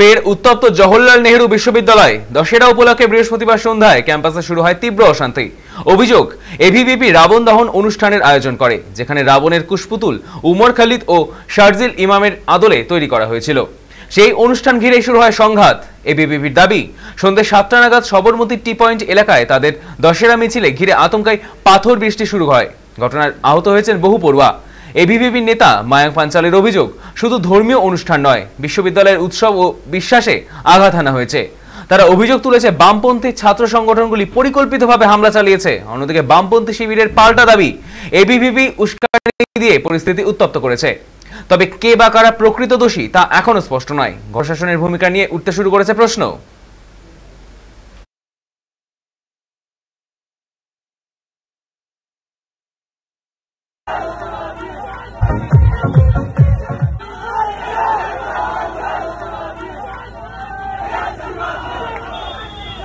ফের উত্তপ্ত জওহরলাল নেহরু বিশ্ববিদ্যালয় দশেরা উপলক্ষে বৃহস্পতিবার সন্ধ্যায় ক্যাম্পাসে শুরু হয় তীব্র অশান্তি। অভিযোগ, এবিভিপি রাবণ দহন অনুষ্ঠানের আয়োজন করে, যেখানে রাবণের কুশপুতুল উমর খালিদ ও শারজিল ইমামের আদলে তৈরি করা হয়েছিল। সেই অনুষ্ঠান ঘিরে শুরু হয় সংঘাত। এবিভিপির দাবি, সন্ধ্যে 7টা নাগাদ সবরমতী টি পয়েন্ট এলাকায় তাদের দশেরা মিছিলে ঘিরে আতঙ্কায় পাথর বৃষ্টি শুরু হয়। ঘটনায় আহত হয়েছেন বহু পড়ুয়া। এবিভিপির নেতা মায়াঙ্ক পাঞ্চালের অভিযোগ, শুধু ধর্মীয় অনুষ্ঠান নয়, বিশ্ববিদ্যালয়ের উৎসব ও বিশ্বাসে আঘাত হানা হয়েছে। তারা অভিযোগ তুলেছে, বামপন্থী ছাত্র সংগঠনগুলি পরিকল্পিতভাবে হামলা চালিয়েছে। অন্যদিকে বামপন্থী শিবিরের পাল্টা দাবি, এবিভিপি উস্কানি দিয়ে পরিস্থিতি উত্তপ্ত করেছে। তবে কে বা কারা প্রকৃত দোষী তা এখনো স্পষ্ট নয়। প্রশাসনের ভূমিকা নিয়ে উঠতে শুরু করেছে প্রশ্ন।